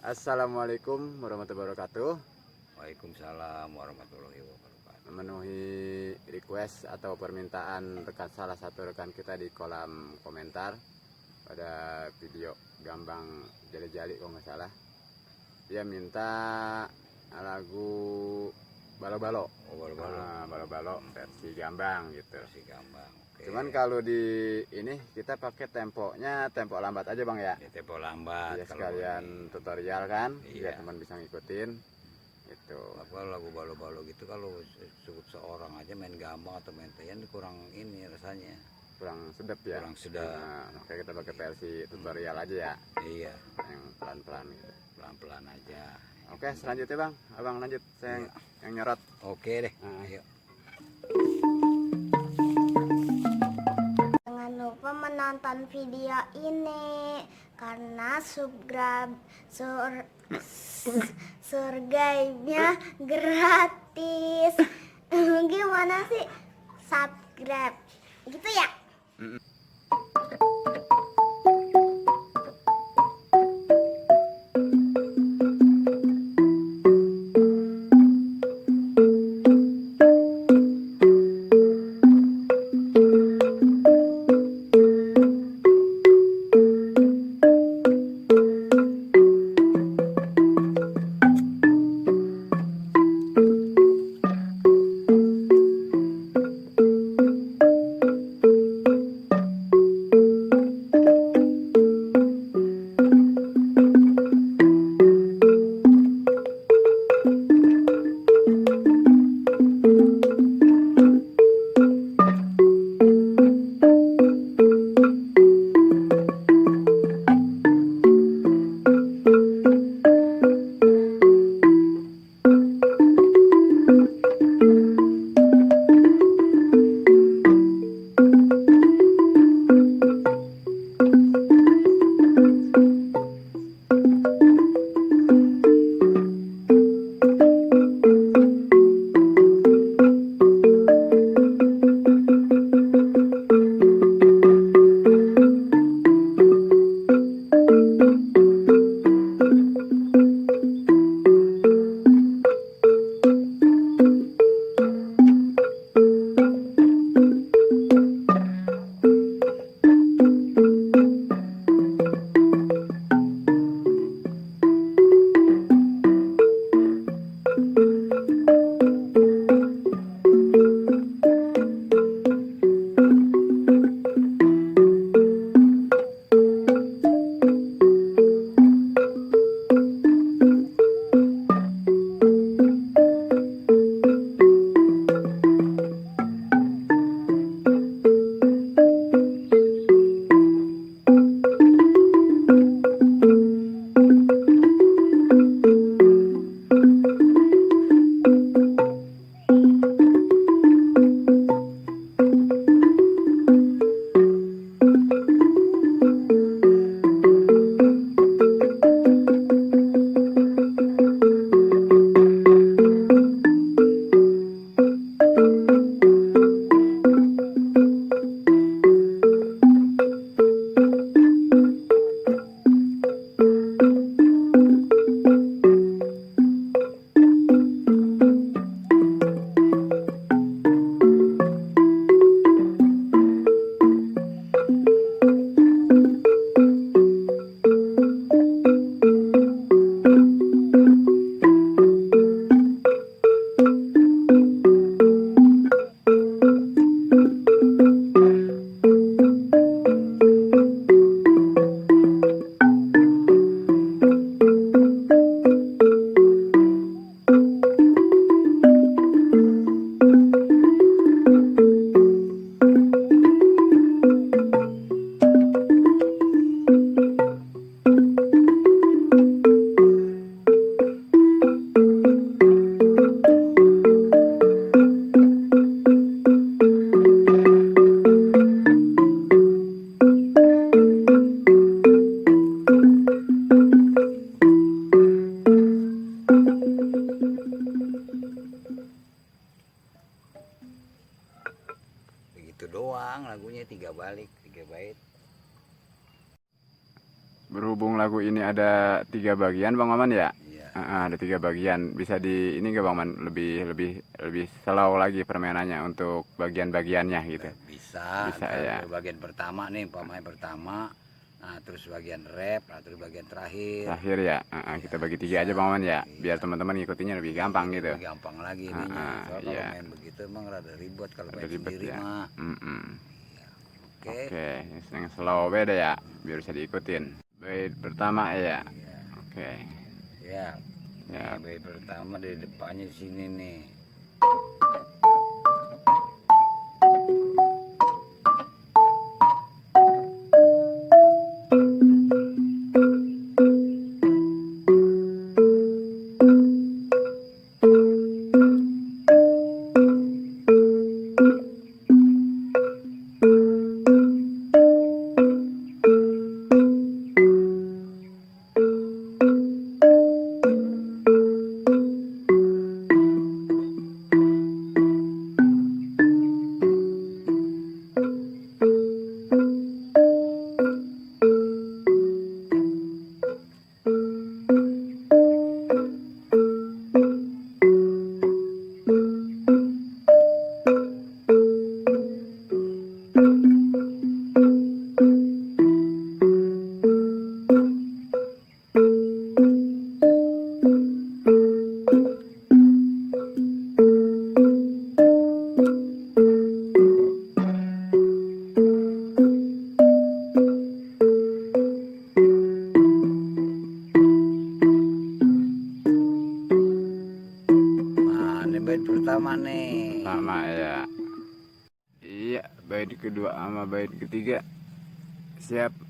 Assalamualaikum warahmatullahi wabarakatuh. Waalaikumsalam warahmatullahi wabarakatuh. Memenuhi request atau permintaan salah satu rekan kita di kolom komentar pada video Gambang Jali-Jali kalau nggak salah. Dia minta lagu Balo-Balo. Balo-Balo versi Gambang gitu. Versi Gambang. Oke. Cuman kalau di ini kita pakai temponya tempo lambat aja Bang ya. Di tempo lambat. Ya sekalian tutorial kan, biar Iya. teman bisa ngikutin. Gitu. Kalau lagu balo-balo gitu kalau seorang aja main gambang atau main tayan kurang ini rasanya. Kurang sedap ya. Kurang sedap. Nah, makanya kita pakai versi tutorial aja ya, Iya. yang pelan-pelan gitu. Pelan-pelan aja. Oke, selanjutnya Bang, Abang lanjut, saya Iya. yang nyorot. Oke deh. Ayo. Jangan lupa menonton video ini karena surganya gratis. Gimana sih? Subscribe. Gitu ya? lagu ini ada 3 bagian Bang Maman ya? Iya. Ada 3 bagian. Bisa di ini nggak Bang Maman? Lebih slow lagi permainannya untuk bagian-bagiannya gitu. Bisa Bisa, ya. bagian pertama nih, pemain pertama, nah terus bagian rap, nah terus bagian terakhir. Terakhir ya, kita bagi 3 aja Bang Maman ya, biar teman-teman ngikutinya lebih gampang gitu. Lebih gampang lagi ininya. Soalnya iya. kalau main begitu emang rada ribet kalau Ada main ribet sendiri ya. mah. Oke. Oke, yang slow beda ya, biar bisa diikutin. Bait pertama ya. Iya. Oke. Ya. Ya. Nih, bait pertama di depannya sini nih. Nah, ini bait pertama nih. Pertama ya. Iya, bait kedua sama bait ketiga. Siap.